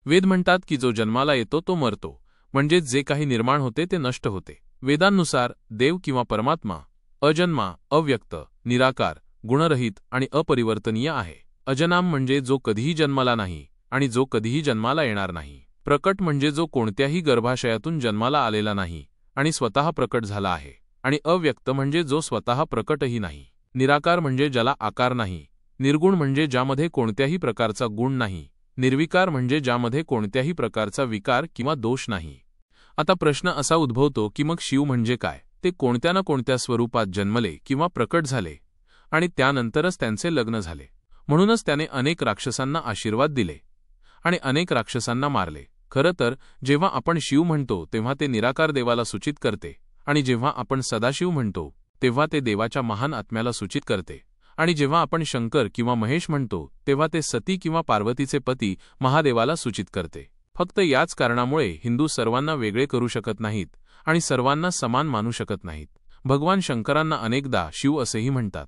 वेद म्हणतात की जो जन्माला येतो तो मरतो, म्हणजेच जे काही निर्माण होते ते नष्ट होते. वेदांनुसार देव किंवा परमात्मा अजन्मा, अव्यक्त, निराकार, गुणरहित आणि अपरिवर्तनीय आहे. अजनाम म्हणजे जो कधीही जन्माला नाही आणि जो कधीही जन्माला येणार नाही. प्रकट म्हणजे जो कोणत्याही गर्भाशयातून जन्माला आलेला नाही आणि स्वतः प्रकट झाला आहे. आणि अव्यक्त म्हणजे जो स्वतः प्रकटही नाही. निराकार म्हणजे ज्याला आकार नाही. निर्गुण म्हणजे ज्यामध्ये कोणत्याही प्रकारचा गुण नाही. निर्विकार म्हणजे ज्यामध्ये कोणत्याही प्रकारचा विकार किंवा दोष नाही. आता प्रश्न असा उद्भवतो की मग शिव म्हणजे काय? ते कोणत्या ना कोणत्या स्वरूपात जन्मले किंवा प्रकट झाले आणि त्यानंतरच त्यांचे लग्न झाले. म्हणूनच त्याने अनेक राक्षसांना आशीर्वाद दिले आणि अनेक राक्षसांना मारले. खरं तर जेव्हा आपण शिव म्हणतो तेव्हा ते निराकार देवाला सूचित करते आणि जेव्हा आपण सदाशिव म्हणतो तेव्हा ते देवाच्या महान आत्म्याला सूचित करते आणि जेव्हा आपण शंकर किंवा महेश म्हणतो तेव्हा ते सती किंवा पार्वतीचे पती महादेवाला सूचित करते. फक्त याच कारणामुळे हिंदू सर्वांना वेगळे करू शकत नाहीत आणि सर्वांना समान मानू शकत नाहीत. भगवान शंकरांना अनेकदा शिव असेही म्हणतात.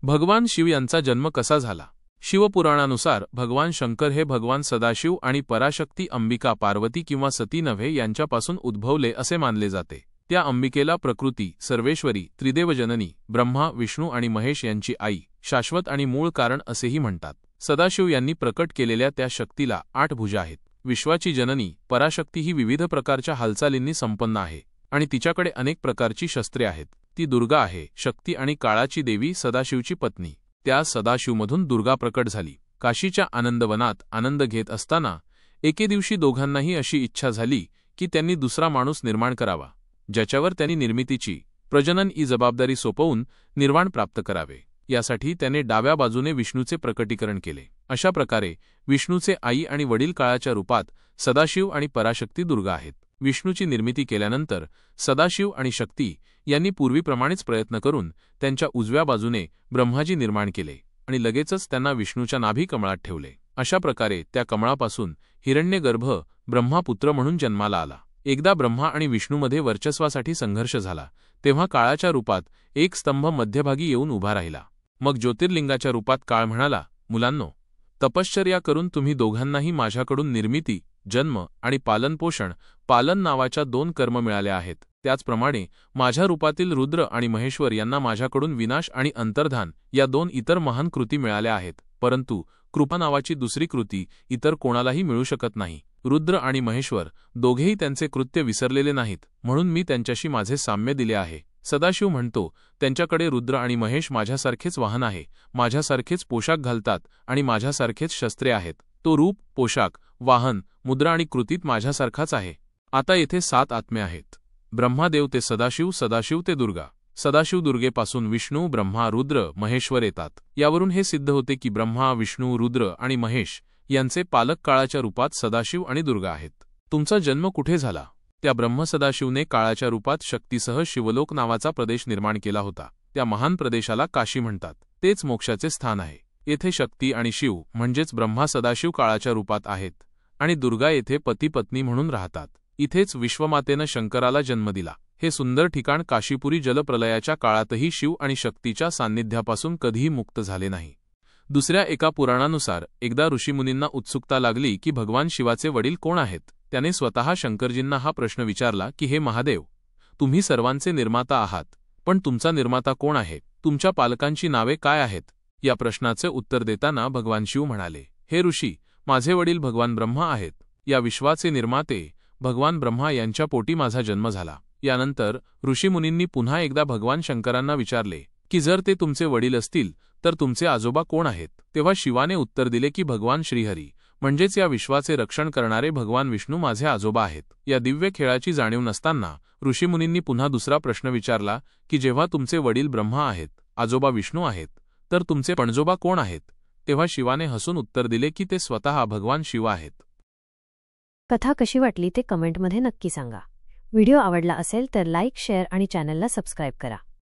भगवान शिव यांचा जन्म कसा झाला? शिवपुराणानुसार भगवान शंकर हे भगवान सदाशिव आणि पराशक्ती अंबिका पार्वती किंवा सती नव्हे यांच्यापासून उद्भवले असे मानले जाते. त्या अंबिकेला प्रकृती, सर्वेश्वरी, त्रिदेवजननी, ब्रह्मा, विष्णू आणि महेश यांची आई, शाश्वत आणि मूळ कारण असेही म्हणतात. सदाशिव यांनी प्रकट केलेल्या त्या शक्तीला 8 भुजा आहेत. विश्वाची जननी पराशक्ती ही विविध प्रकारच्या हालचालींनी संपन्न आहे आणि तिच्याकडे अनेक प्रकारची शस्त्रे आहेत. ती दुर्गा आहे, शक्ती आणि काळाची देवी, सदाशिवची पत्नी. त्या सदाशिवमधून दुर्गा प्रकट झाली. काशीच्या आनंदवनात आनंद घेत असताना एके दिवशी दोघांनाही अशी इच्छा झाली की त्यांनी दुसरा माणूस निर्माण करावा, ज्याच्यावर त्यांनी निर्मितीची, प्रजनन ही जबाबदारी सोपवून निर्वाण प्राप्त करावे. यासाठी त्याने डाव्या बाजूने विष्णूचे प्रकटीकरण केले. अशा प्रकारे विष्णूचे आई आणि वडील काळाच्या रूपात सदाशिव आणि पराशक्ती दुर्गा आहेत. विष्णूची निर्मिती केल्यानंतर सदाशिव आणि शक्ती यांनी पूर्वीप्रमाणेच प्रयत्न करून त्यांच्या उजव्या बाजूने ब्रह्माजी निर्माण केले आणि लगेचच त्यांना विष्णूच्या नाभी कमळात ठेवले. अशा प्रकारे त्या कमळापासून हिरण्यगर्भ ब्रह्मापुत्र म्हणून जन्माला आला. एकदा ब्रह्मा आणि विष्णूमध्ये वर्चस्वासाठी संघर्ष झाला तेव्हा काळाच्या रूपात एक स्तंभ मध्यभागी येऊन उभा राहिला. मग ज्योतिर्लिंगाच्या रूपात काळ म्हणाला, मुलांनो, तपश्चर्या करून तुम्ही दोघांनाही माझ्याकडून निर्मिती, जन्म आणि पालनपोषण, पालन नावाच्या 2 कर्म मिळाल्या आहेत. त्याचप्रमाणे माझ्या रूपातील रुद्र आणि महेश्वर यांना माझ्याकडून विनाश आणि अंतर्धान या 2 इतर महान कृती मिळाल्या आहेत. परंतु कृपा नावाची दुसरी कृती इतर कोणालाही मिळू शकत नाही. रुद्र आणि महेश्वर दोघेही त्यांचे कृत्य विसरलेले नाहीत, म्हणून मी त्यांच्याशी माझे साम्य दिले आहे. सदाशिव म्हणतो, त्यांच्याकडे रुद्र आणि महेश माझ्यासारखेच वाहन आहे, माझ्यासारखेच पोशाख घालतात आणि माझ्यासारखेच शस्त्रे आहेत. तो रूप, पोशाख, वाहन, मुद्रा आणि कृतीत माझ्यासारखाच आहे. आता येथे 7 आत्मे आहेत. ब्रह्मादेव ते सदाशिव, सदाशिव ते दुर्गा, सदाशिव दुर्गेपासून विष्णू, ब्रह्मा, रुद्र, महेश्वर येतात. यावरून हे सिद्ध होते की ब्रह्मा, विष्णू, रुद्र आणि महेश यांचे पालक काळाच्या रूपात सदाशिव आणि दुर्गा आहेत. तुमचा जन्म कुठे झाला? त्या ब्रह्म सदाशिवने काळाच्या रूपात शक्तीसह शिवलोक नावाचा प्रदेश निर्माण केला होता. त्या महान प्रदेशाला काशी म्हणतात. तेच मोक्षाचे स्थान आहे. येथे शक्ती आणि शिव म्हणजेच ब्रह्मा सदाशिव काळाच्या रूपात आहेत आणि दुर्गा येथे पती पत्नी म्हणून राहतात. इथेच विश्वमातेनं शंकराला जन्म दिला. हे सुंदर ठिकाण काशीपुरी जलप्रलयाच्या काळातही शिव आणि शक्तीच्या सान्निध्यापासून कधीही मुक्त झाले नाही. दुसऱ्या एका पुराणानुसार एकदा ऋषीमुनींना उत्सुकता लागली की भगवान शिवाचे वडील कोण आहेत. त्याने स्वतः शंकरजींना हा प्रश्न विचारला की हे महादेव, तुम्ही सर्वांचे निर्माता आहात, पण तुमचा निर्माता कोण आहे? तुमच्या पालकांची नावे काय आहेत? या प्रश्नाचे उत्तर देताना भगवान शिव म्हणाले, हे ऋषी, माझे वडील भगवान ब्रह्मा आहेत. या विश्वाचे निर्माते भगवान ब्रह्मा यांच्या पोटी माझा जन्म झाला. यानंतर ऋषीमुनींनी पुन्हा एकदा भगवान शंकरांना विचारले की जर ते तुमचे वडील असतील तर तुमचे आजोबा कोण आहेत? तेव्हा शिवाने उत्तर दिले की भगवान श्रीहरी म्हणजेच या विश्वाचे रक्षण करणारे भगवान विष्णू माझे आजोबा आहेत. या दिव्य खेळाची जाणीव नसताना ऋषीमुनींनी पुन्हा दुसरा प्रश्न विचारला की जेव्हा तुमचे वडील ब्रह्मा आहेत, आजोबा विष्णू आहेत, तर तुमचे पणजोबा कोण आहेत? तेव्हा शिवाने हसून उत्तर दिले की ते स्वतः भगवान शिव आहेत. कथा कशी वाटली ते कमेंटमध्ये नक्की सांगा. व्हिडिओ आवडला असेल तर लाईक, शेअर आणि चॅनलला सबस्क्राईब करा.